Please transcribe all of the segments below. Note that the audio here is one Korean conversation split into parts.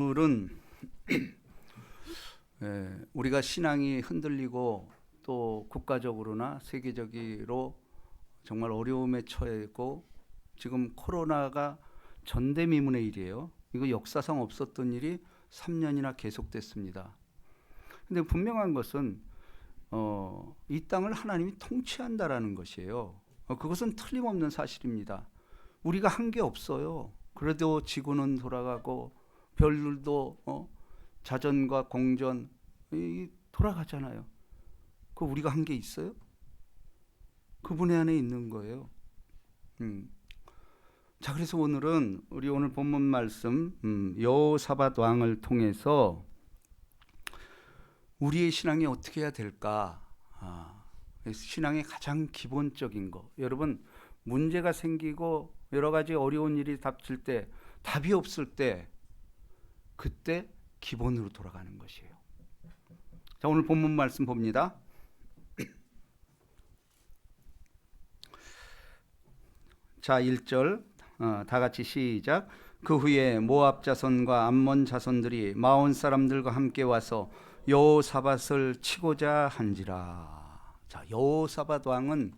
오늘은 우리가 신앙이 흔들리고 또 국가적으로나 세계적으로 정말 어려움에 처해 있고, 지금 코로나가 전대미문의 일이에요. 이거 역사상 없었던 일이 3년이나 계속됐습니다. 근데 분명한 것은 이 땅을 하나님이 통치한다라는 것이에요. 그것은 틀림없는 사실입니다. 우리가 한 게 없어요. 그래도 지구는 돌아가고 별들도 자전과 공전 돌아가잖아요. 그 우리가 한 게 있어요? 그분의 안에 있는 거예요. 자, 그래서 오늘은 우리 오늘 본문 말씀 여호사밧 왕을 통해서 우리의 신앙이 어떻게 해야 될까? 신앙의 가장 기본적인 거. 여러분, 문제가 생기고 여러 가지 어려운 일이 닥칠 때, 답이 없을 때, 그때 기본으로 돌아가는 것이에요. 자, 오늘 본문 말씀 봅니다. 자, 1절 다 같이 시작. 그 후에 모압 자손과 암몬 자손들이 마온 사람들과 함께 와서 여호사밧을 치고자 한지라. 자, 여호사밧 왕은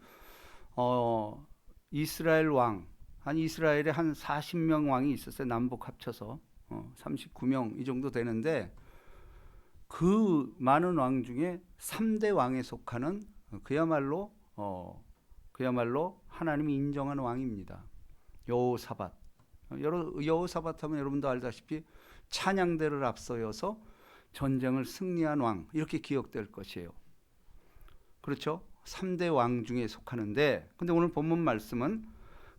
이스라엘 왕, 한 이스라엘에 한 40명 왕이 있었어요. 남북 합쳐서 39명 이 정도 되는데, 그 많은 왕 중에 3대 왕에 속하는 그야말로 하나님이 인정한 왕입니다. 여호사밧. 여호사밧 하면 여러분도 알다시피 찬양대를 앞서여서 전쟁을 승리한 왕, 이렇게 기억될 것이에요. 그렇죠? 3대 왕 중에 속하는데, 근데 오늘 본문 말씀은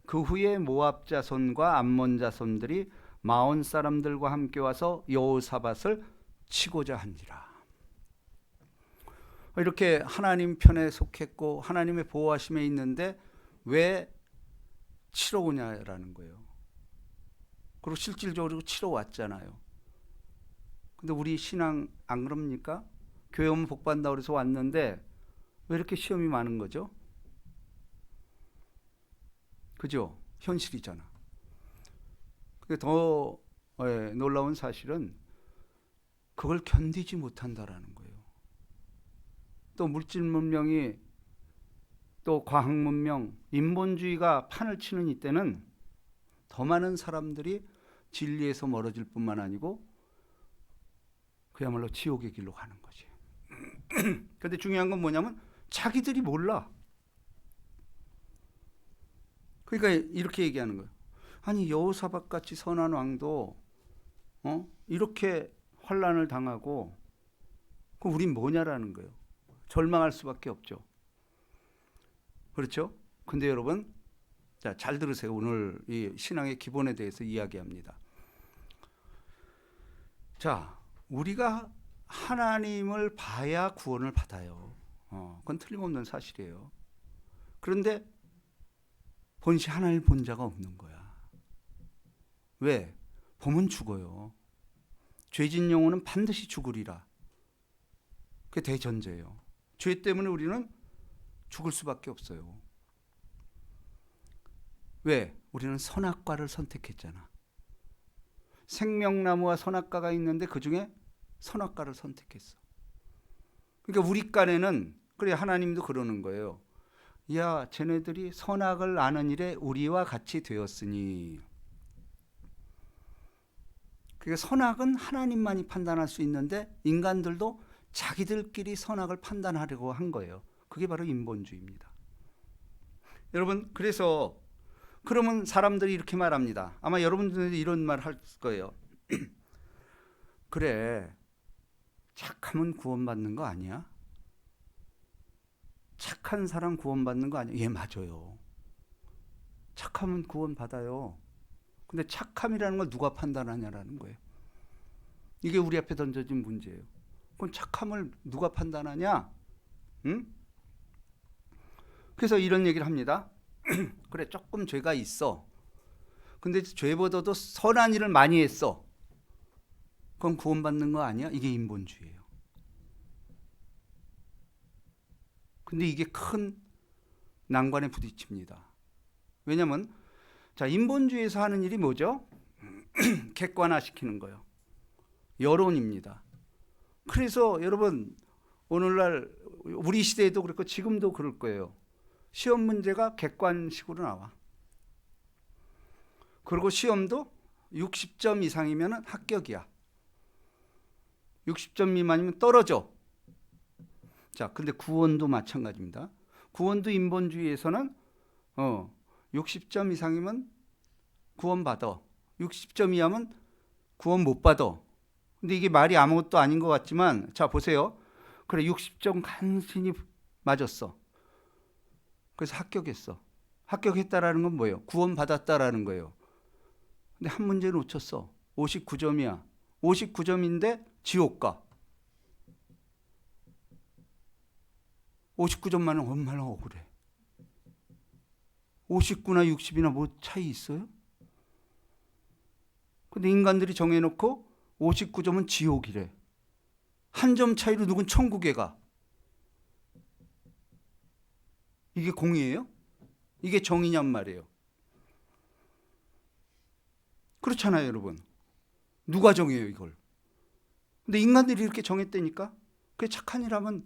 그 후에 모압 자손과 암몬 자손들이 마온 사람들과 함께 와서 여호사밧을 치고자 한지라. 이렇게 하나님 편에 속했고 하나님의 보호하심에 있는데 왜 치러 오냐라는 거예요. 그리고 실질적으로 치러 왔잖아요. 근데 우리 신앙 안 그럽니까? 교회 오면 복 받는다고 그래서 왔는데 왜 이렇게 시험이 많은 거죠? 그죠? 현실이잖아. 근데 더 놀라운 사실은 그걸 견디지 못한다라는 거예요. 또 물질 문명이, 또 과학 문명, 인본주의가 판을 치는 이때는 더 많은 사람들이 진리에서 멀어질 뿐만 아니고 그야말로 지옥의 길로 가는 거지. 그런데 중요한 건 뭐냐면 자기들이 몰라. 그러니까 이렇게 얘기하는 거예요. 아니, 여호사밧 같이 선한 왕도 이렇게 환난을 당하고, 그럼 우린 뭐냐라는 거예요. 절망할 수밖에 없죠. 그렇죠? 근데 여러분, 자, 잘 들으세요. 오늘 이 신앙의 기본에 대해서 이야기합니다. 자, 우리가 하나님을 봐야 구원을 받아요. 그건 틀림없는 사실이에요. 그런데 본시 하나님을 본 자가 없는 거야. 왜? 보면 죽어요. 죄진 영혼은 반드시 죽으리라. 그게 대전제예요. 죄 때문에 우리는 죽을 수밖에 없어요. 왜? 우리는 선악과를 선택했잖아. 생명나무와 선악과가 있는데 그 중에 선악과를 선택했어. 그러니까 우리 깐에는, 그래 하나님도 그러는 거예요. 야, 쟤네들이 선악을 아는 일에 우리와 같이 되었으니. 그러니까 선악은 하나님만이 판단할 수 있는데 인간들도 자기들끼리 선악을 판단하려고 한 거예요. 그게 바로 인본주의입니다. 여러분, 그래서 그러면 사람들이 이렇게 말합니다. 아마 여러분들이 이런 말 할 거예요. 그래, 착하면 구원받는 거 아니야? 착한 사람 구원받는 거 아니야? 예, 맞아요. 착하면 구원받아요. 근데 착함이라는 걸 누가 판단하냐라는 거예요. 이게 우리 앞에 던져진 문제예요. 그럼 착함을 누가 판단하냐? 응? 그래서 이런 얘기를 합니다. 그래, 조금 죄가 있어. 근데 죄보다도 선한 일을 많이 했어. 그럼 구원받는 거 아니야? 이게 인본주의예요. 근데 이게 큰 난관에 부딪힙니다. 왜냐하면 자, 인본주의에서 하는 일이 뭐죠? 객관화시키는 거예요. 여론입니다. 그래서 여러분 오늘날 우리 시대에도 그렇고 지금도 그럴 거예요. 시험 문제가 객관식으로 나와. 그리고 시험도 60점 이상이면 합격이야. 60점 미만이면 떨어져. 자, 근데 구원도 마찬가지입니다. 구원도 인본주의에서는 60점 이상이면 구원받아. 60점 이하면 구원 못 받아. 근데 이게 말이 아무것도 아닌 것 같지만, 자, 보세요. 그래, 60점 간신히 맞았어. 그래서 합격했어. 합격했다라는 건 뭐예요? 구원받았다라는 거예요. 근데 한 문제 놓쳤어. 59점이야. 59점인데 지옥 가. 59점만은 얼마나 억울해. 59나 60이나 뭐 차이 있어요? 근데 인간들이 정해놓고 59점은 지옥이래. 한 점 차이로 누군 천국에 가. 이게 공의예요? 이게 정의냔 말이에요. 그렇잖아요, 여러분. 누가 정해요, 이걸? 근데 인간들이 이렇게 정했다니까? 그게 착한 일 하면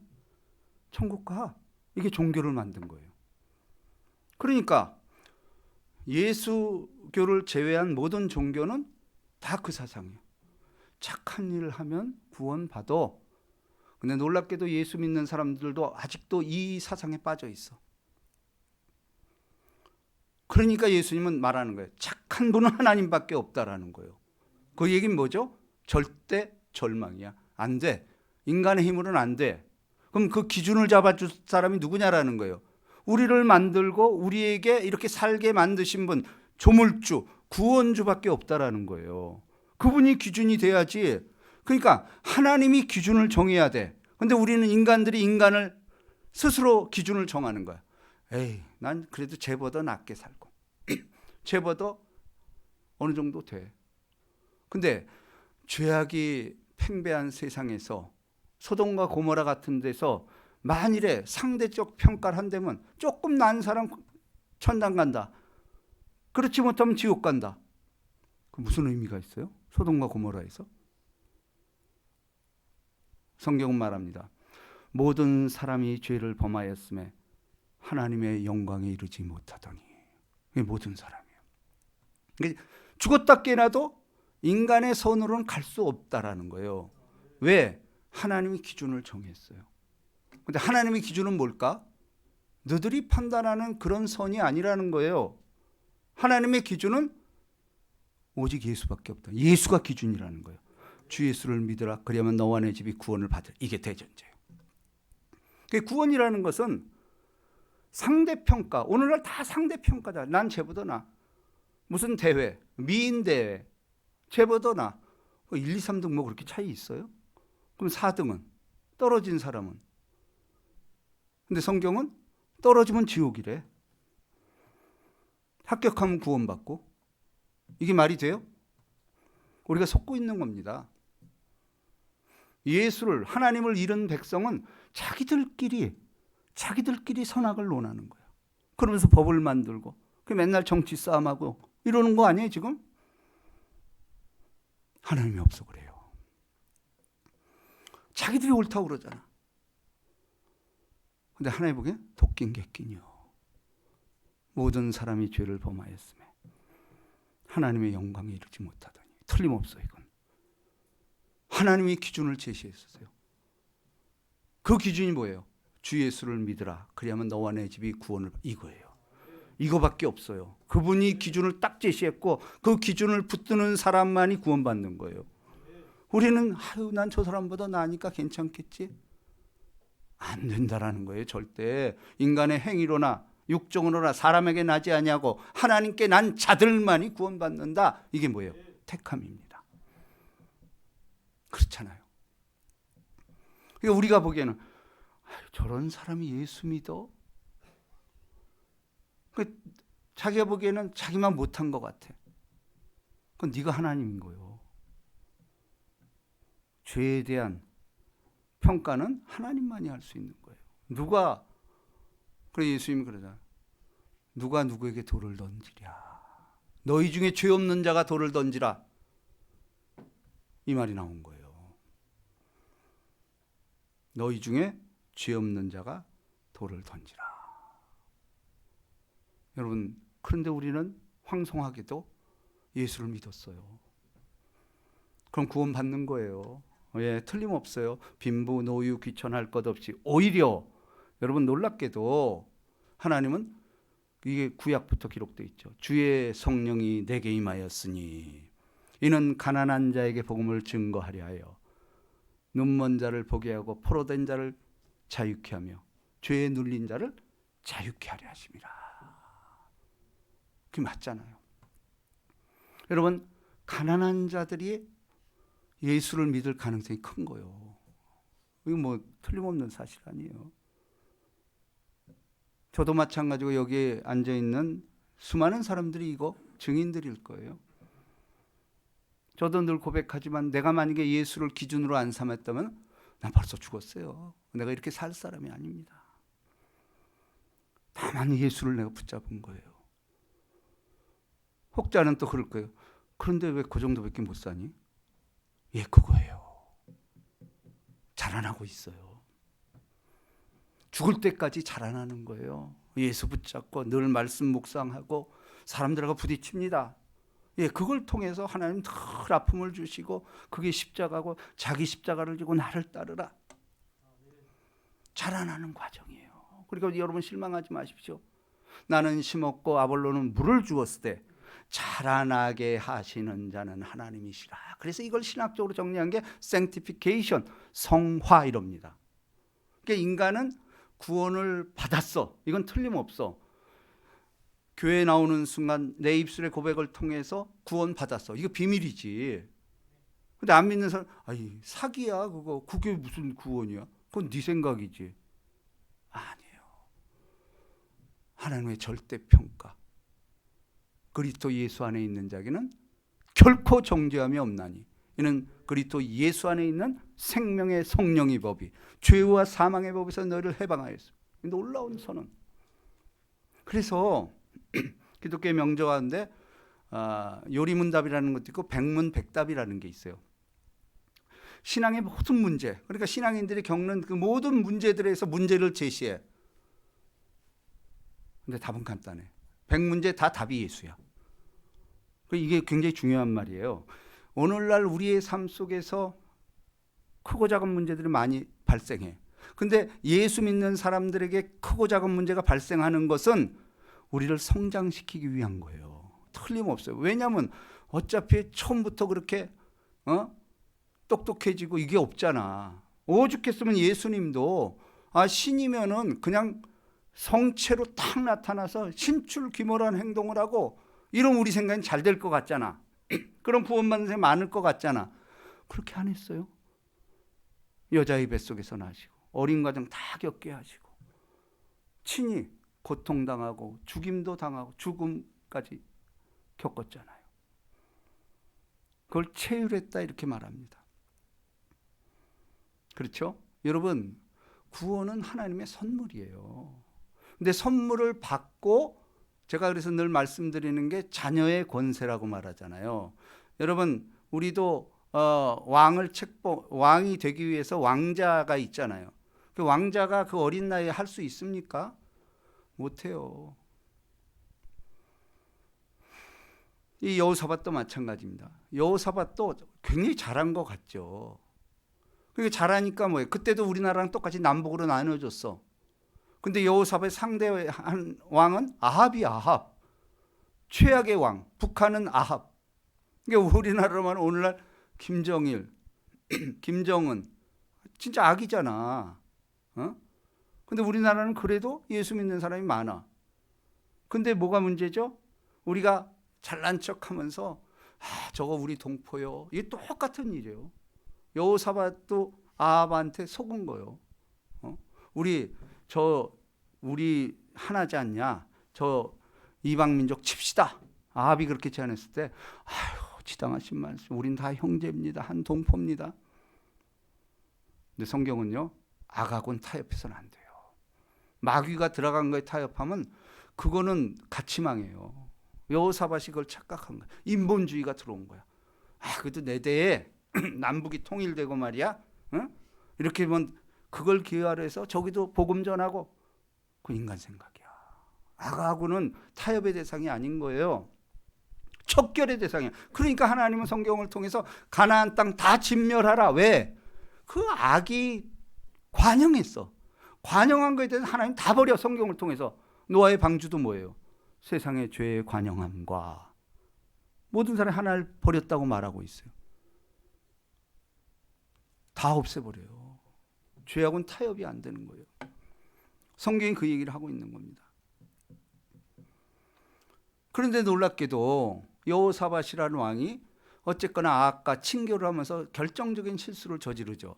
천국 가. 이게 종교를 만든 거예요. 그러니까 예수교를 제외한 모든 종교는 다 그 사상이에요. 착한 일을 하면 구원받아. 근데 놀랍게도 예수 믿는 사람들도 아직도 이 사상에 빠져 있어. 그러니까 예수님은 말하는 거예요. 착한 분은 하나님밖에 없다라는 거예요. 그 얘기는 뭐죠? 절대 절망이야. 안 돼. 인간의 힘으로는 안 돼. 그럼 그 기준을 잡아줄 사람이 누구냐라는 거예요. 우리를 만들고 우리에게 이렇게 살게 만드신 분, 조물주, 구원주밖에 없다라는 거예요. 그분이 기준이 돼야지. 그러니까 하나님이 기준을 정해야 돼. 근데 우리는 인간들이 인간을 스스로 기준을 정하는 거야. 에이, 난 그래도 쟤보다 낫게 살고 쟤보다 어느 정도 돼. 근데 죄악이 팽배한 세상에서 소돔과 고모라 같은 데서 만일에 상대적 평가를 한다면 조금 나은 사람 천당 간다. 그렇지 못하면 지옥 간다. 그 무슨 의미가 있어요? 소돔과 고모라에서? 성경은 말합니다. 모든 사람이 죄를 범하였음에 하나님의 영광에 이르지 못하더니. 이게 모든 사람이에요. 죽었다 깨어나도 인간의 선으로는 갈 수 없다라는 거예요. 왜? 하나님이 기준을 정했어요. 근데 하나님의 기준은 뭘까? 너들이 판단하는 그런 선이 아니라는 거예요. 하나님의 기준은 오직 예수밖에 없다. 예수가 기준이라는 거예요. 주 예수를 믿으라. 그러면 너와 내 집이 구원을 받으라. 이게 대전제예요. 구원이라는 것은 상대평가. 오늘날 다 상대평가다. 난 쟤보다 나. 무슨 대회, 미인 대회. 쟤보다 나. 1, 2, 3등 뭐 그렇게 차이 있어요? 그럼 4등은? 떨어진 사람은? 근데 성경은 떨어지면 지옥이래. 합격하면 구원받고. 이게 말이 돼요? 우리가 속고 있는 겁니다. 예수를, 하나님을 잃은 백성은 자기들끼리 선악을 논하는 거예요. 그러면서 법을 만들고 맨날 정치 싸움하고 이러는 거 아니에요 지금? 하나님이 없어 그래요. 자기들이 옳다고 그러잖아. 근데 하나님 보기엔 도끼인 객기니요. 모든 사람이 죄를 범하였음에 하나님의 영광에 이르지 못하더니. 틀림없어 이건. 하나님이 기준을 제시했었어요. 그 기준이 뭐예요? 주 예수를 믿으라. 그리하면 너와 내 집이 구원을 이거예요. 이거밖에 없어요. 그분이 기준을 딱 제시했고 그 기준을 붙드는 사람만이 구원받는 거예요. 우리는 난 저 사람보다 나으니까 괜찮겠지? 안 된다라는 거예요. 절대. 인간의 행위로나 육정으로나 사람에게 나지 아니하고 하나님께 난 자들만이 구원받는다. 이게 뭐예요? 택함입니다. 그렇잖아요. 그러니까 우리가 보기에는 저런 사람이 예수 믿어? 자기가 보기에는 자기만 못한 것 같아. 그건 네가 하나님인 거예요. 죄에 대한 평가는 하나님만이 할 수 있는 거예요. 그래 예수님이 그러잖아요. 누가 누구에게 돌을 던지랴. 너희 중에 죄 없는 자가 돌을 던지라. 이 말이 나온 거예요. 너희 중에 죄 없는 자가 돌을 던지라. 여러분, 그런데 우리는 황송하게도 예수를 믿었어요. 그럼 구원 받는 거예요. 예, 틀림없어요. 빈부 노유 귀천할 것 없이. 오히려 여러분 놀랍게도 하나님은, 이게 구약부터 기록되어 있죠. 주의 성령이 내게 임하였으니 이는 가난한 자에게 복음을 증거하려 하여 눈먼 자를 보게 하고 포로된 자를 자유케 하며 죄에 눌린 자를 자유케 하려 하심이라. 그게 맞잖아요. 여러분, 가난한 자들이 예수를 믿을 가능성이 큰 거예요. 이거 뭐 틀림없는 사실 아니에요. 저도 마찬가지고 여기에 앉아있는 수많은 사람들이 이거 증인들일 거예요. 저도 늘 고백하지만 내가 만약에 예수를 기준으로 안 삼았다면 나 벌써 죽었어요. 내가 이렇게 살 사람이 아닙니다. 다만 예수를 내가 붙잡은 거예요. 혹자는 또 그럴 거예요. 그런데 왜 그 정도밖에 못 사니? 예, 그거예요. 자라나고 있어요. 죽을 때까지 자라나는 거예요. 예수 붙잡고 늘 말씀 묵상하고 사람들하고 부딪힙니다. 예, 그걸 통해서 하나님 늘 아픔을 주시고 그게 십자가고 자기 십자가를 지고 나를 따르라. 자라나는 과정이에요. 그러니까 여러분 실망하지 마십시오. 나는 심었고 아볼로는 물을 주었을 때 자라나게 하시는 자는 하나님이시라. 그래서 이걸 신학적으로 정리한 게 sanctification, 성화 이럽니다. 그러니까 인간은 구원을 받았어. 이건 틀림없어. 교회에 나오는 순간 내 입술의 고백을 통해서 구원 받았어. 이거 비밀이지. 근데 안 믿는 사람, 아이 사기야 그거. 그게 무슨 구원이야? 그건 네 생각이지. 아니에요. 하나님의 절대 평가. 그리스도 예수 안에 있는 자에게는 결코 정죄함이 없나니 이는 그리스도 예수 안에 있는 생명의 성령의 법이 죄와 사망의 법에서 너를 해방하였습니다. 놀라운 선언. 그래서 기독교의 명저 가운데 요리문답이라는 것도 있고 백문백답이라는 게 있어요. 신앙의 모든 문제, 그러니까 신앙인들이 겪는 그 모든 문제들에서 문제를 제시해. 근데 답은 간단해. 100문제 다 답이 예수야. 이게 굉장히 중요한 말이에요. 오늘날 우리의 삶 속에서 크고 작은 문제들이 많이 발생해. 근데 예수 믿는 사람들에게 크고 작은 문제가 발생하는 것은 우리를 성장시키기 위한 거예요. 틀림없어요. 왜냐하면 어차피 처음부터 그렇게 똑똑해지고 이게 없잖아. 오죽했으면 예수님도 신이면은 그냥 성체로 탁 나타나서 신출귀몰한 행동을 하고 이러면 우리 생각엔 잘 될 것 같잖아. 그런 구원받는 사람이 많을 것 같잖아. 그렇게 안 했어요. 여자의 뱃속에서 나시고 어린 과정 다 겪게 하시고 친히 고통당하고 죽임도 당하고 죽음까지 겪었잖아요. 그걸 체휼했다 이렇게 말합니다. 그렇죠? 여러분, 구원은 하나님의 선물이에요. 근데 선물을 받고 제가 그래서 늘 말씀드리는 게 자녀의 권세라고 말하잖아요. 여러분, 우리도 왕이 되기 위해서 왕자가 있잖아요. 그 왕자가 그 어린 나이에 할 수 있습니까? 못해요. 이 여호사밧도 마찬가지입니다. 여호사밧도 굉장히 잘한 것 같죠. 그게 잘하니까 뭐예요? 그때도 우리나라랑 똑같이 남북으로 나눠줬어. 근데 여호사밧 상대한 왕은 아합이야. 아합. 최악의 왕. 북한은 아합. 그러니까 우리나라로 말하면 오늘날 김정일, 김정은 진짜 악이잖아. 근데 우리나라는 그래도 예수 믿는 사람이 많아. 근데 뭐가 문제죠? 우리가 잘난 척하면서 저거 우리 동포요. 이게 똑같은 일이에요. 여호사밧도 아합한테 속은 거예요. 우리 하나지 않냐? 저 이방 민족 칩시다. 아합이 그렇게 제안했을 때, 아유, 지당하신 말씀. 우린 다 형제입니다. 한 동포입니다. 근데 성경은요, 악하고는 타협해서는 안 돼요. 마귀가 들어간 거에 타협하면 그거는 같이 망해요. 여호사밧이 그걸 착각한 거야. 인본주의가 들어온 거야. 그래도 내 대에 남북이 통일되고 말이야. 이렇게 하면 그걸 기회로 해서 저기도 복음 전하고. 그 인간 생각이야. 아가하고는 타협의 대상이 아닌 거예요. 척결의 대상이야. 그러니까 하나님은 성경을 통해서 가나안 땅 다 진멸하라. 왜? 그 악이 관영했어. 관영한 거에 대해서 하나님 다 버려. 성경을 통해서. 노아의 방주도 뭐예요? 세상의 죄의 관영함과 모든 사람이 하나를 버렸다고 말하고 있어요. 다 없애버려요. 죄하고는 타협이 안 되는 거예요. 성경이 그 얘기를 하고 있는 겁니다. 그런데 놀랍게도 여호사밧이라는 왕이 어쨌거나 아합과 친교를 하면서 결정적인 실수를 저지르죠.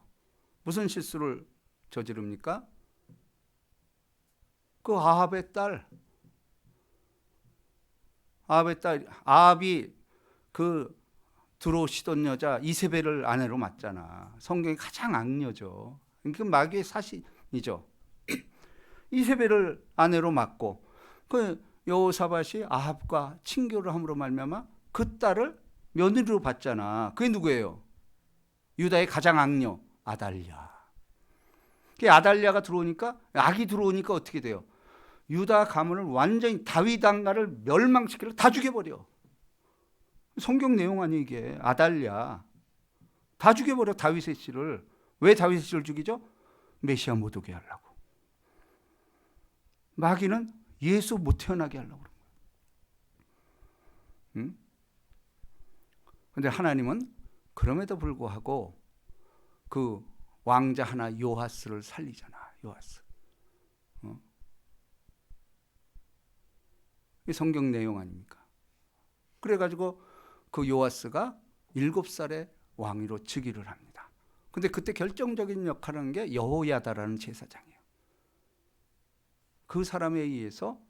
무슨 실수를 저지릅니까? 그 아합의 딸, 아합이 그 들어오시던 여자 이세벨을 아내로 맞잖아. 성경이 가장 악녀죠. 그 마귀의 사신이죠. 이세벨을 아내로 맞고 그 여호사밧이 아합과 친교를 함으로 말미암아 그 딸을 며느리로 받잖아. 그게 누구예요? 유다의 가장 악녀 아달랴. 그 아달랴가 들어오니까, 악이 들어오니까 어떻게 돼요? 유다 가문을 완전히, 다윗 왕가를 멸망시키려 다 죽여버려. 성경 내용 아니에요 이게. 아달랴 다 죽여버려. 다윗의 씨를. 왜 다윗의 씨를 죽이죠? 메시아 못 오게 하려고. 마귀는 예수 못 태어나게 하려고 그런 거예요. 그런데 하나님은 그럼에도 불구하고 그 왕자 하나 요하스를 살리잖아. 요하스. 이 성경 내용 아닙니까? 그래가지고 그 요하스가 7살에 왕위로 즉위를 합니다. 근데 그때 결정적인 역할을 하는 게 여호야다라는 제사장이에요. 그 사람에 의해서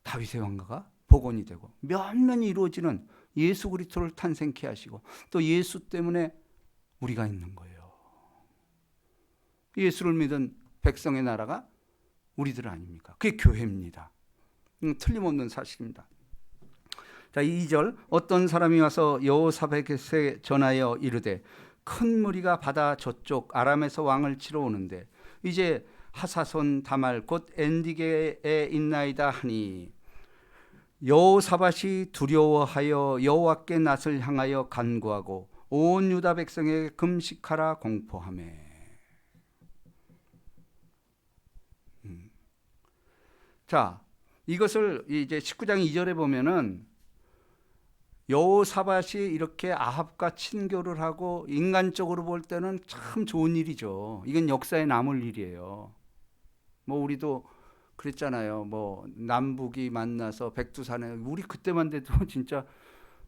다윗의 왕가가 복원이 되고 면면이 이루어지는 예수 그리스도를 탄생케 하시고 또 예수 때문에 우리가 있는 거예요. 예수를 믿은 백성의 나라가 우리들 아닙니까? 그게 교회입니다. 틀림없는 사실입니다. 자, 2절 어떤 사람이 와서 여호사밧에 전하여 이르되 큰 무리가 바다 저쪽 아람에서 왕을 치러 오는데 이제 하사손 다말 곧 엔디게에 있나이다 하니 여호사밧이 두려워하여 여호와께 낯을 향하여 간구하고 온 유다 백성에게 금식하라 공포하매. 자, 이것을 이제 19장 2절에 보면은 여호사밧이 이렇게 아합과 친교를 하고 인간적으로 볼 때는 참 좋은 일이죠. 이건 역사에 남을 일이에요. 뭐 우리도 그랬잖아요. 뭐 남북이 만나서 백두산에, 우리 그때만 돼도 진짜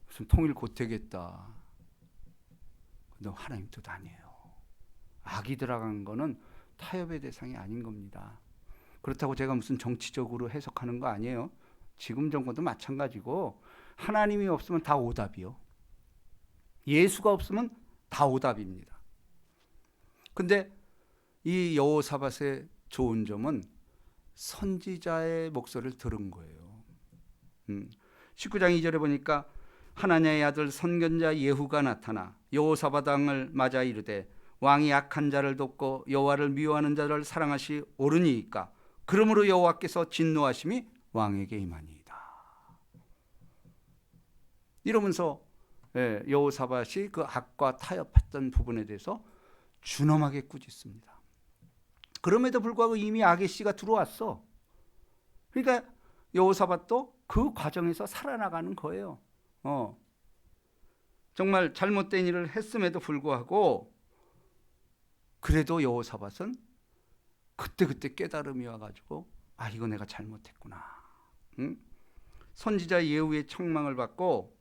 무슨 통일 곧 되겠다. 근데 하나님 뜻 아니에요. 악이 들어간 거는 타협의 대상이 아닌 겁니다. 그렇다고 제가 무슨 정치적으로 해석하는 거 아니에요. 지금 정권도 마찬가지고 하나님이 없으면 다 오답이요. 예수가 없으면 다 오답입니다. 근데 이 여호사밧의 좋은 점은 선지자의 목소리를 들은 거예요. 19장 2절에 보니까 하나냐의 아들 선견자 예후가 나타나 여호사밧 왕을 맞아 이르되 왕이 악한 자를 돕고 여호와를 미워하는 자를 사랑하시 옳으니이까 그러므로 여호와께서 진노하심이 왕에게 임하니이다. 이러면서 여호사밧이 그 악과 타협했던 부분에 대해서 준엄하게 꾸짖습니다. 그럼에도 불구하고 이미 악의 씨가 들어왔어. 그러니까 여호사밧도 그 과정에서 살아나가는 거예요. 정말 잘못된 일을 했음에도 불구하고 그래도 여호사밧은 그때 깨달음이 와가지고 아, 이거 내가 잘못했구나. 선지자 예후의 책망을 받고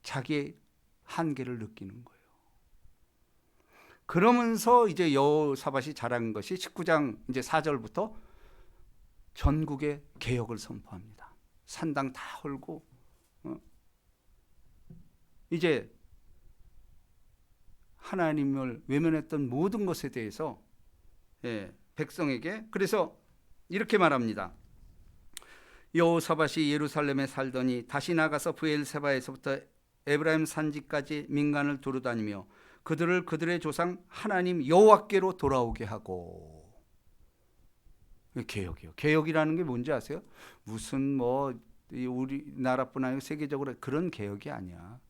자기의 한계를 느끼는 거예요. 그러면서 이제 여호사밧이 잘한 것이 19장 이제 4절부터 전국에 개혁을 선포합니다. 산당 다 헐고 이제 하나님을 외면했던 모든 것에 대해서 백성에게, 그래서 이렇게 말합니다. 여호사밧이 예루살렘에 살더니 다시 나가서 브엘세바에서부터 에브라임 산지까지 민간을 두루다니며 그들을 그들의 조상 하나님 여호와께로 돌아오게 하고. 개혁이요. 개혁이라는 게 뭔지 아세요? 무슨 뭐 우리나라뿐 아니고 세계적으로 그런 개혁이 아니야.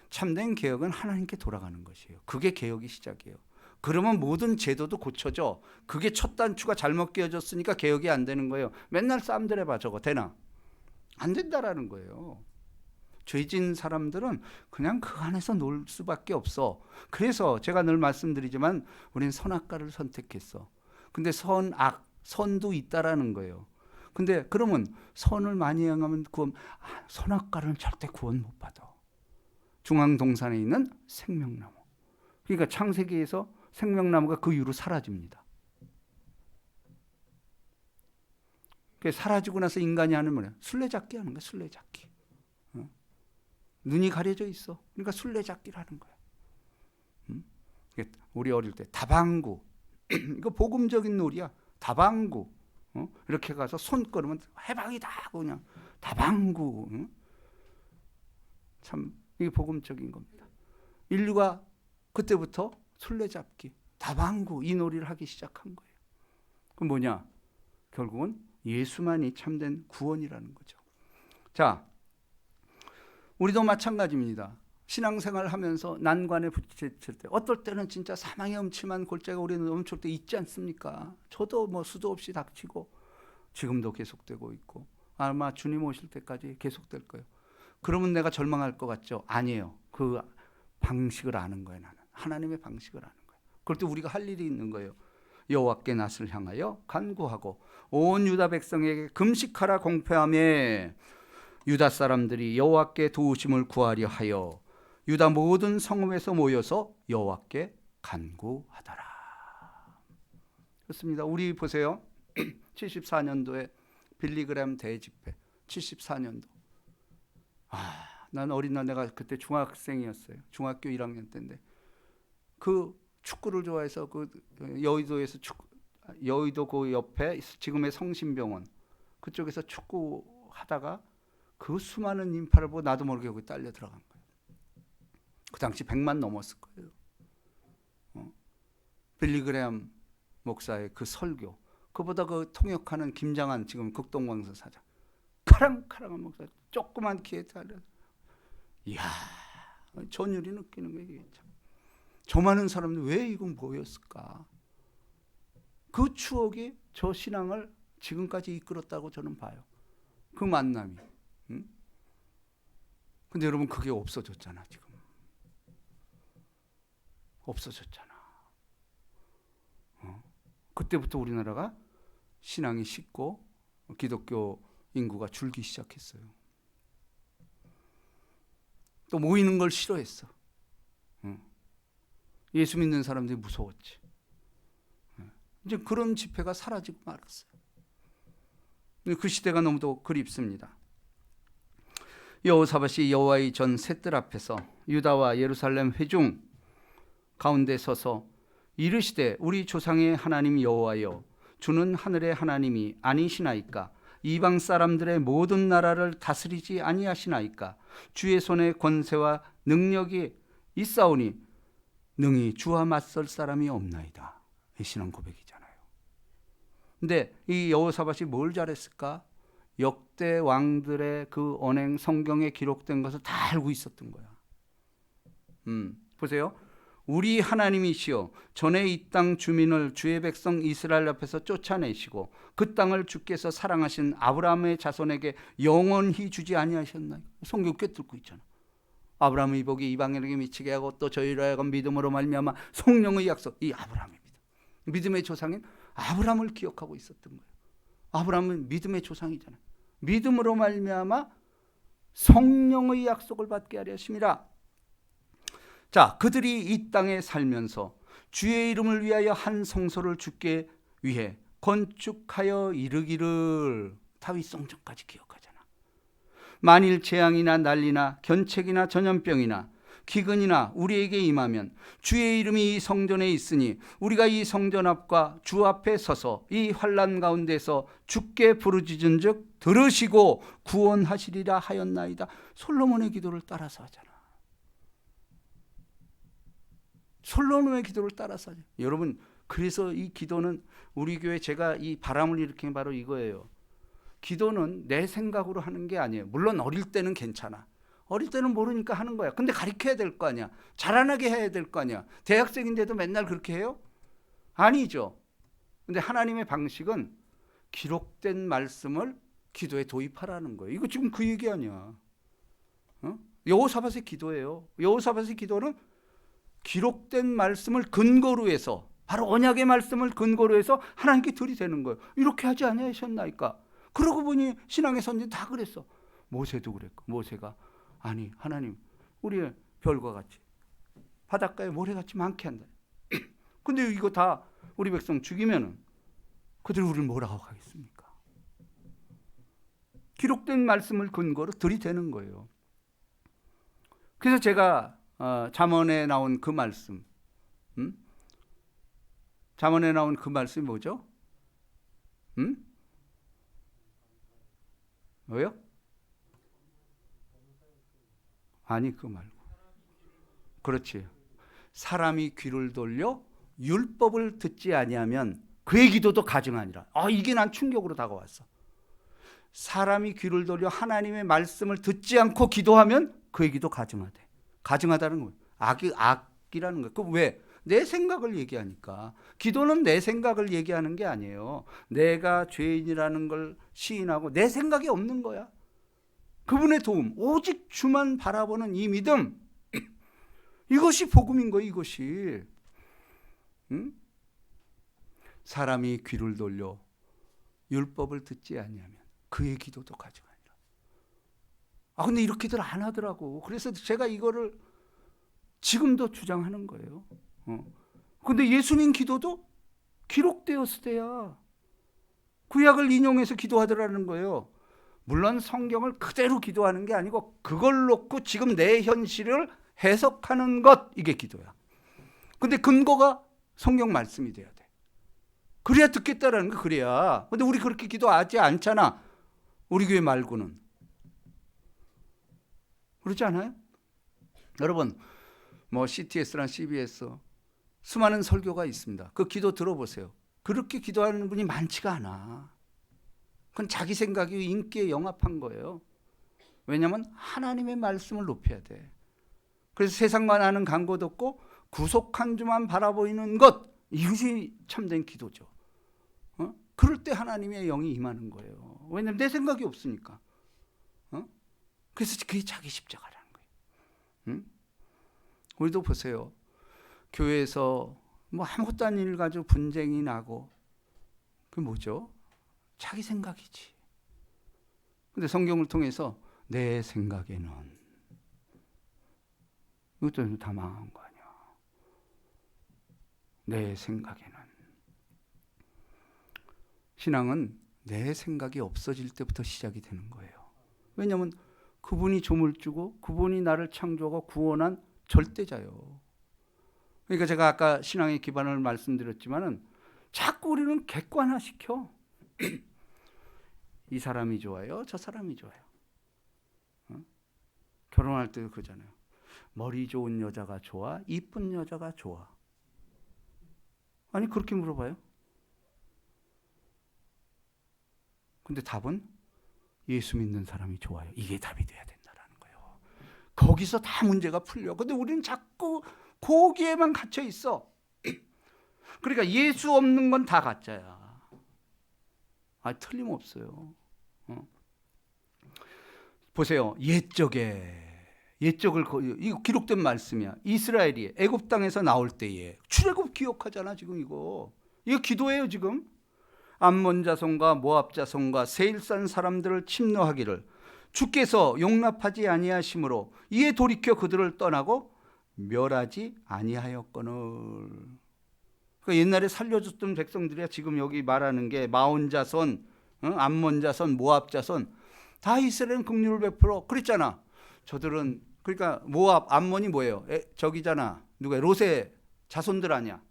참된 개혁은 하나님께 돌아가는 것이에요. 그게 개혁의 시작이에요. 그러면 모든 제도도 고쳐져. 그게 첫 단추가 잘못 끼워졌으니까 개혁이 안 되는 거예요. 맨날 싸움들 해봐. 저거 되나? 안 된다라는 거예요. 죄진 사람들은 그냥 그 안에서 놀 수밖에 없어. 그래서 제가 늘 말씀드리지만 우리는 선악과를 선택했어. 근데 선도 있다라는 거예요. 근데 그러면 선을 많이 행하면 선악과는 절대 구원 못 받아. 중앙동산에 있는 생명나무. 그러니까 창세기에서 생명나무가 그 이후로 사라집니다. 사라지고 나서 인간이 하는 뭐냐? 술래잡기 하는 거야. 술래잡기. 눈이 가려져 있어. 그러니까 술래잡기를 하는 거야. 우리 어릴 때 다방구. 이거 복음적인 놀이야. 다방구. 이렇게 가서 손 끌으면 해방이다. 그냥 다방구. 참 이게 복음적인 겁니다. 인류가 그때부터 술래잡기, 다방구 이 놀이를 하기 시작한 거예요. 그럼 뭐냐? 결국은 예수만이 참된 구원이라는 거죠. 자, 우리도 마찬가지입니다. 신앙생활을 하면서 난관에 부딪힐 때 어떨 때는 진짜 사망의 음침한 골짜기가 우리는 멈출 때 있지 않습니까? 저도 뭐 수도 없이 닥치고 지금도 계속되고 있고 아마 주님 오실 때까지 계속될 거예요. 그러면 내가 절망할 것 같죠? 아니에요. 그 방식을 아는 거예요. 나는 하나님의 방식을 아는 거예요. 그럴 때 우리가 할 일이 있는 거예요. 여호와께 낯을 향하여 간구하고 온 유다 백성에게 금식하라 공표하며 유다 사람들이 여호와께 도우심을 구하려 하여 유다 모든 성읍에서 모여서 여호와께 간구하더라. 그렇습니다. 우리 보세요. 74년도에 빌리그램 대집회 74년도. 난 어린 날 내가 그때 중학생이었어요. 중학교 1학년 때인데 그 축구를 좋아해서 그 여의도에서 여의도 그 옆에 지금의 성심병원 그쪽에서 축구하다가 그 수많은 인파를 보고 나도 모르게 거기 딸려 들어간 거예요. 그 당시 100만 넘었을 거예요. 빌리그램 목사의 그 설교, 그보다 그 통역하는 김장한 지금 극동광서 사장, 카랑카랑한 목사, 조그만 키에 달려. 이야, 전율이 느끼는 거예요. 저 많은 사람들 왜 이건 뭐였을까? 그 추억이 저 신앙을 지금까지 이끌었다고 저는 봐요. 그 만남이. 근데 여러분 그게 없어졌잖아 지금. 없어졌잖아. 그때부터 우리나라가 신앙이 식고 기독교 인구가 줄기 시작했어요. 또 모이는 걸 싫어했어. 예수 믿는 사람들이 무서웠지. 이제 그런 집회가 사라지고 말았어요. 그 시대가 너무도 그립습니다. 여호사밧이 여호와의 전 셋들 앞에서 유다와 예루살렘 회중 가운데 서서 이르시되 우리 조상의 하나님 여호와여 주는 하늘의 하나님이 아니시나이까? 이방 사람들의 모든 나라를 다스리지 아니하시나이까? 주의 손에 권세와 능력이 있사오니 능히 주와 맞설 사람이 없나이다. 이 신앙 고백이잖아요. 근데 이 여호사밧이 뭘 잘했을까? 역대 왕들의 그 언행 성경에 기록된 것을 다 알고 있었던 거야. 보세요. 우리 하나님이시여 전에 이 땅 주민을 주의 백성 이스라엘 앞에서 쫓아내시고 그 땅을 주께서 사랑하신 아브라함의 자손에게 영원히 주지 아니하셨나요? 성경 꿰뚫고 있잖아. 아브라함의 이복이 이방인에게 미치게 하고 또 저희로 하여금 믿음으로 말미암아 성령의 약속, 이 아브라함입니다. 믿음의 조상인 아브라함을 기억하고 있었던 거예요. 아브라함은 믿음의 조상이잖아요. 믿음으로 말미암아 성령의 약속을 받게 하려 하심이라. 자, 그들이 이 땅에 살면서 주의 이름을 위하여 한 성소를 주께 위해 건축하여 이르기를, 다윗 성전까지 기억하잖아. 만일 재앙이나 난리나 견책이나 전염병이나 기근이나 우리에게 임하면 주의 이름이 이 성전에 있으니 우리가 이 성전 앞과 주 앞에 서서 이 환난 가운데서 주께 부르짖은즉 들으시고 구원하시리라 하였나이다. 솔로몬의 기도를 따라서 하잖아. 솔로몬의 기도를 따라서 하죠. 여러분, 그래서 이 기도는 우리 교회 제가 이 바람을 일으킨 게 바로 이거예요. 기도는 내 생각으로 하는 게 아니에요. 물론 어릴 때는 괜찮아. 어릴 때는 모르니까 하는 거야. 근데 가르쳐야 될 거 아니야. 자라나게 해야 될 거 아니야. 대학생인데도 맨날 그렇게 해요? 아니죠. 근데 하나님의 방식은 기록된 말씀을 기도에 도입하라는 거예요. 이거 지금 그 얘기 아니야. 여호사밧의 기도예요. 여호사밧의 기도는 기록된 말씀을 근거로 해서, 바로 언약의 말씀을 근거로 해서 하나님께 들이대는 거예요. 이렇게 하지 아니하셨나이까? 그러고 보니 신앙의 선진 다 그랬어. 모세도 그랬고, 모세가 아니 하나님, 우리 별과 같이 바닷가에 모래같이 많게 한다. 근데 이거 다 우리 백성 죽이면은 그들이 우리를 뭐라고 하겠습니까? 기록된 말씀을 근거로 들이대는 거예요. 그래서 제가 잠언에 나온 그 말씀, 잠언에 나온 그 말씀이 뭐죠? 뭐요? 아니, 그 말고. 그렇지. 사람이 귀를 돌려 율법을 듣지 아니하면 그의 기도도 가증하니라. 이게 난 충격으로 다가왔어. 사람이 귀를 돌려 하나님의 말씀을 듣지 않고 기도하면 그의 기도 가증하대. 가증하다는 거예요. 악이라는 거예요. 그 왜? 내 생각을 얘기하니까. 기도는 내 생각을 얘기하는 게 아니에요. 내가 죄인이라는 걸 시인하고 내 생각이 없는 거야. 그분의 도움, 오직 주만 바라보는 이 믿음, 이것이 복음인 거예요. 이것이. 사람이 귀를 돌려 율법을 듣지 아니하면 그의 기도도 가증하니라. 근데 이렇게들 안 하더라고. 그래서 제가 이거를 지금도 주장하는 거예요. 근데 예수님 기도도 기록되었을 때야 구약을 인용해서 기도하더라는 거예요. 물론 성경을 그대로 기도하는 게 아니고 그걸 놓고 지금 내 현실을 해석하는 것, 이게 기도야. 근데 근거가 성경 말씀이 돼야 돼. 그래야 듣겠다라는 거. 그래야. 근데 우리 그렇게 기도하지 않잖아. 우리 교회 말고는. 그렇지 않아요? 여러분, 뭐 CTS랑 CBS 수많은 설교가 있습니다. 그 기도 들어보세요. 그렇게 기도하는 분이 많지가 않아. 그건 자기 생각이 인기에 영합한 거예요. 왜냐하면 하나님의 말씀을 높여야 돼. 그래서 세상만 아는 강구도 없고 구속한 주만 바라보이는 것, 이것이 참된 기도죠. 그럴 때 하나님의 영이 임하는 거예요. 왜냐하면 내 생각이 없으니까. 그래서 그게 자기 십자가라는 거예요. 우리도 보세요. 교회에서 뭐 아무것도 아닌 일 가지고 분쟁이 나고, 그게 뭐죠? 자기 생각이지. 근데 성경을 통해서 내 생각에는, 이것도 다 망한 거 아니야. 내 생각에는. 신앙은 내 생각이 없어질 때부터 시작이 되는 거예요. 왜냐하면 그분이 조물주고 그분이 나를 창조하고 구원한 절대자요. 그러니까 제가 아까 신앙의 기반을 말씀드렸지만은 자꾸 우리는 객관화시켜. 이 사람이 좋아요, 저 사람이 좋아요. 결혼할 때도 그러잖아요. 머리 좋은 여자가 좋아, 이쁜 여자가 좋아. 아니, 그렇게 물어봐요. 근데 답은 예수 믿는 사람이 좋아요. 이게 답이 돼야 된다는 거예요. 거기서 다 문제가 풀려. 근데 우리는 자꾸 거기에만 갇혀 있어. 그러니까 예수 없는 건 다 가짜야. 틀림없어요. 보세요. 옛적을, 이거 기록된 말씀이야. 이스라엘이 애굽 땅에서 나올 때에 출애굽 기억하잖아. 지금 이거 기도예요. 지금 암몬 자손과 모압 자손과 세일산 사람들을 침노하기를 주께서 용납하지 아니하심으로 이에 돌이켜 그들을 떠나고 멸하지 아니하였거늘. 그러니까 옛날에 살려줬던 백성들이야. 지금 여기 말하는 게 마온 자손, 암몬 자손, 모압 자손, 다 이스라엘은 긍휼을 베풀어 그랬잖아. 저들은, 그러니까 모압, 암몬이 뭐예요? 저기잖아. 누가? 롯의 자손들 아니야.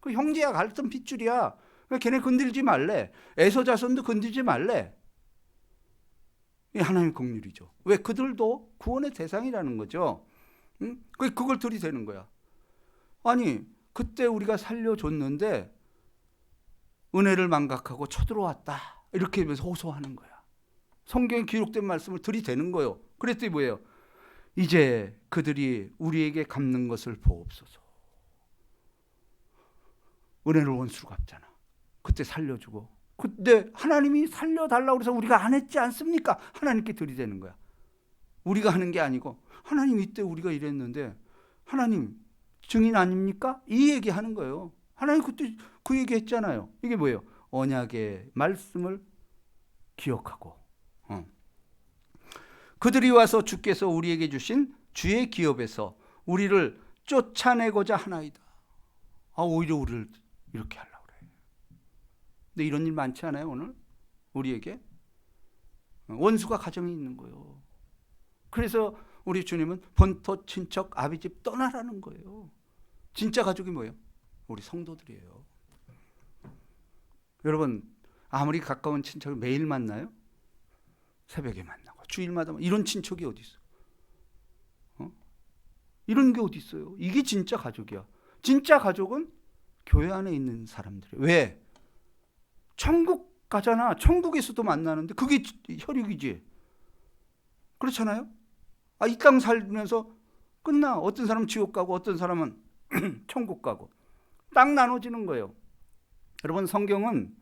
그 형제야, 같은 핏줄이야. 그러니까 걔네 건들지 말래. 에서 자손도 건들지 말래. 이 하나님의 긍휼이죠. 왜? 그들도 구원의 대상이라는 거죠. 그걸 들이대는 거야. 아니 그때 우리가 살려줬는데 은혜를 망각하고 쳐들어왔다 이렇게 하면서 호소하는 거야. 성경에 기록된 말씀을 들이대는 거예요. 그랬더니 뭐예요? 이제 그들이 우리에게 갚는 것을 보옵소서. 은혜를 원수로 갚잖아. 그때 살려주고. 근데 하나님이 살려달라고 해서 우리가 안 했지 않습니까? 하나님께 들이대는 거야. 우리가 하는 게 아니고 하나님 이때 우리가 이랬는데 하나님 증인 아닙니까? 이 얘기하는 거예요. 하나님 그때 그 얘기 했잖아요. 이게 뭐예요? 언약의 말씀을 기억하고 그들이 와서 주께서 우리에게 주신 주의 기업에서 우리를 쫓아내고자 하나이다. 오히려 우리를 이렇게 하려고 그래. 근데 이런 일 많지 않아요 오늘? 우리에게? 원수가 가정에 있는 거예요. 그래서 우리 주님은 본토 친척 아비집 떠나라는 거예요. 진짜 가족이 뭐예요? 우리 성도들이에요. 여러분 아무리 가까운 친척을 매일 만나요? 새벽에 만나고 주일마다 이런 친척이 어디 있어? 이런 게 어디 있어요? 이게 진짜 가족이야. 진짜 가족은 교회 안에 있는 사람들이에요. 왜? 천국 가잖아. 천국에서도 만나는데 그게 혈육이지. 그렇잖아요? 이 땅 살면서 끝나. 어떤 사람은 지옥 가고 어떤 사람은 천국 가고 딱 나눠지는 거예요. 여러분 성경은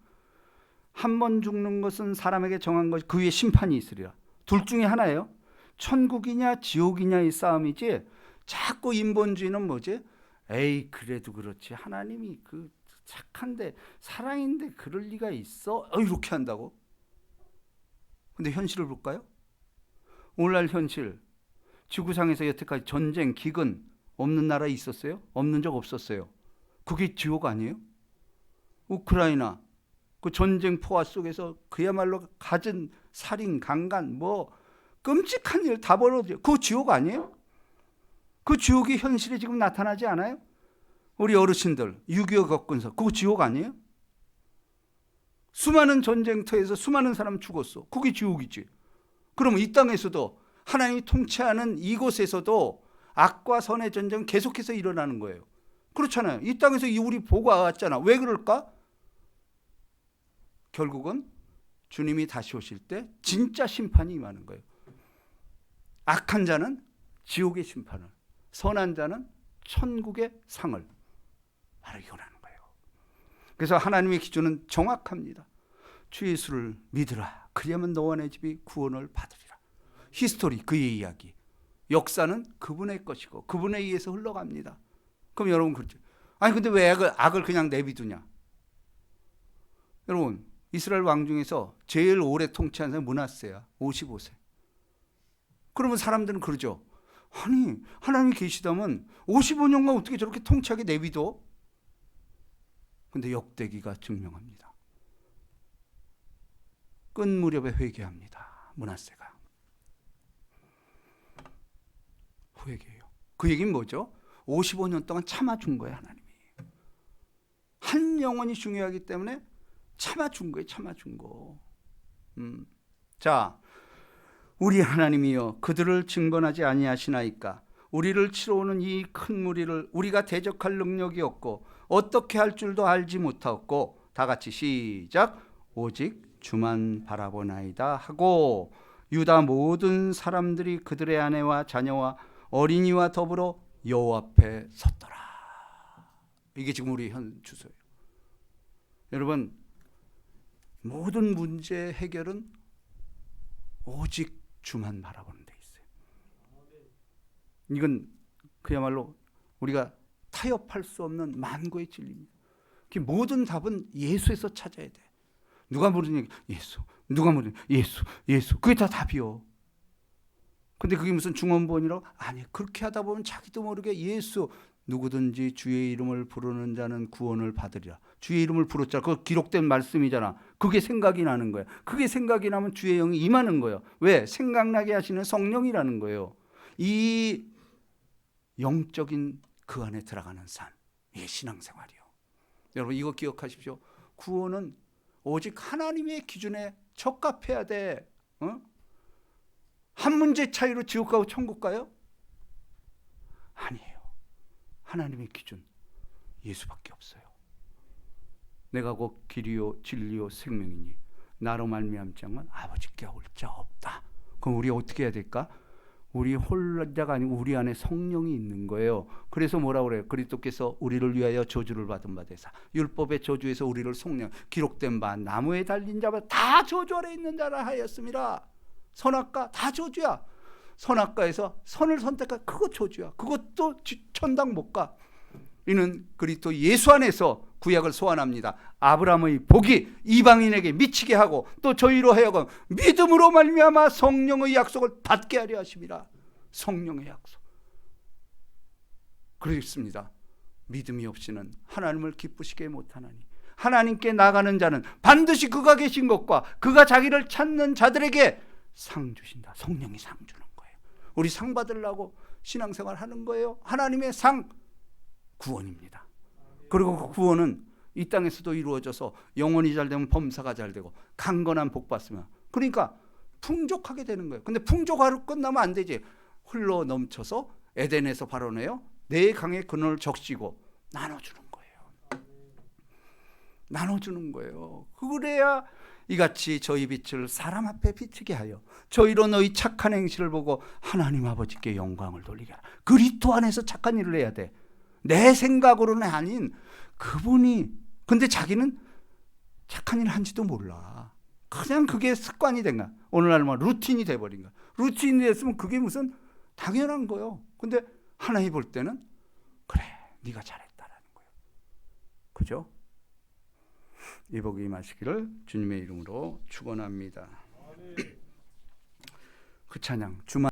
한 번 죽는 것은 사람에게 정한 것이 그 위에 심판이 있으리라. 둘 중에 하나예요. 천국이냐 지옥이냐의 싸움이지 자꾸 인본주의는 뭐지? 에이 그래도 그렇지 하나님이 그 착한데 사랑인데 그럴 리가 있어? 이렇게 한다고? 근데 현실을 볼까요? 오늘날 현실 지구상에서 여태까지 전쟁, 기근 없는 나라 있었어요? 없는 적 없었어요. 그게 지옥 아니에요? 우크라이나 그 전쟁 포화 속에서 그야말로 갖은 살인, 강간 뭐 끔찍한 일 다 벌어져요. 그거 지옥 아니에요? 그 지옥이 현실에 지금 나타나지 않아요? 우리 어르신들 6.25 겪으면서 그거 지옥 아니에요? 수많은 전쟁터에서 수많은 사람 죽었어. 그게 지옥이지. 그러면 이 땅에서도 하나님이 통치하는 이곳에서도 악과 선의 전쟁은 계속해서 일어나는 거예요. 그렇잖아요. 이 땅에서 우리 보고 왔잖아. 왜 그럴까? 결국은 주님이 다시 오실 때 진짜 심판이 임하는 거예요. 악한 자는 지옥의 심판을, 선한 자는 천국의 상을 말하는 거예요. 그래서 하나님의 기준은 정확합니다. 주 예수를 믿으라. 그리하면 너와 내 집이 구원을 받으리라. 히스토리, 그의 이야기. 역사는 그분의 것이고 그분에 의해서 흘러갑니다. 그럼 여러분 그렇죠. 아니 근데 왜 악을 그냥 내비두냐? 여러분 이스라엘 왕 중에서 제일 오래 통치한 사람이 므낫세야. 55세. 그러면 사람들은 그러죠. 아니 하나님이 계시다면 55년간 어떻게 저렇게 통치하게 내비둬? 근데 역대기가 증명합니다. 끈 무렵에 회개합니다. 므낫세가. 회개해요. 그 얘기는 뭐죠? 55년 동안 참아준 거예요. 하나님이. 한 영혼이 중요하기 때문에 참아준 거예요. 참아준 거. 자, 우리 하나님이여 그들을 증번하지 아니하시나이까. 우리를 치러 오는 이 큰 무리를 우리가 대적할 능력이 없고 어떻게 할 줄도 알지 못하고 다 같이 시작. 오직 주만 바라보나이다 하고 유다 모든 사람들이 그들의 아내와 자녀와 어린이와 더불어 여호와 앞에 섰더라. 이게 지금 우리 현 주소예요. 여러분 모든 문제 해결은 오직 주만 바라보는 데 있어요. 이건 그야말로 우리가 타협할 수 없는 만고의 진리입니다. 모든 답은 예수에서 찾아야 돼. 누가 모르는 얘기 예수, 누가 모르는 예수, 예수. 그게 다 답이요. 근데 그게 무슨 중언부언이라고? 아니 그렇게 하다 보면 자기도 모르게 예수, 누구든지 주의 이름을 부르는 자는 구원을 받으리라. 주의 이름을 부르자. 그거 기록된 말씀이잖아. 그게 생각이 나는 거야. 그게 생각이 나면 주의 영이 임하는 거예요. 왜? 생각나게 하시는 성령이라는 거예요. 이 영적인 그 안에 들어가는 삶, 이게 신앙생활이요. 여러분 이거 기억하십시오. 구원은 오직 하나님의 기준에 적합해야 돼. 한 문제 차이로 지옥 가고 천국 가요? 아니에요. 하나님의 기준, 예수밖에 없어요. 내가 곧 길이요 진리요 생명이니 나로 말미암지 않으면 아버지께 올 자 없다. 그럼 우리 어떻게 해야 될까? 우리 혼자가 아니고 우리 안에 성령이 있는 거예요. 그래서 뭐라고 그래요? 그리스도께서 우리를 위하여 저주를 받은 바 되사 율법의 저주에서 우리를 속량 기록된 바 나무에 달린 자마다 다 저주 아래 있는 자라 하였습니다. 선악과 다 저주야. 선악과에서 선을 선택한 그거 저주야. 그것도 천당 못 가. 이는 그리스도 예수 안에서 구약을 소환합니다. 아브라함의 복이 이방인에게 미치게 하고 또 저희로 하여금 믿음으로 말미암아 성령의 약속을 받게 하려 하심이라. 성령의 약속. 그렇습니다. 믿음이 없이는 하나님을 기쁘시게 못하나니 하나님께 나가는 자는 반드시 그가 계신 것과 그가 자기를 찾는 자들에게 상 주신다. 성령이 상 주는 거예요. 우리 상 받으려고 신앙생활 하는 거예요. 하나님의 상, 구원입니다. 그리고 그 구원은 이 땅에서도 이루어져서 영혼이 잘 되면 범사가 잘 되고 강건한 복 받으면 그러니까 풍족하게 되는 거예요. 근데 풍족하고 끝나면 안 되지. 흘러 넘쳐서 에덴에서 발원해요. 네 강의 근원을 적시고 나눠주는 거예요. 나눠주는 거예요. 그래야 이같이 저희 빛을 사람 앞에 비치게 하여 저희로 너희 착한 행실을 보고 하나님 아버지께 영광을 돌리게 하라. 그리스도 안에서 착한 일을 해야 돼. 내 생각으로는 아닌 그분이. 근데 자기는 착한 일을 한지도 몰라. 그냥 그게 습관이 된 거야. 오늘날 뭐 루틴이 돼버린 거야. 루틴이 됐으면 그게 무슨 당연한 거예요. 근데 하나님 볼 때는 그래 네가 잘했다라는 거예요. 그죠? 이 복이 임하시기를 주님의 이름으로 축원합니다. 그 찬양 주만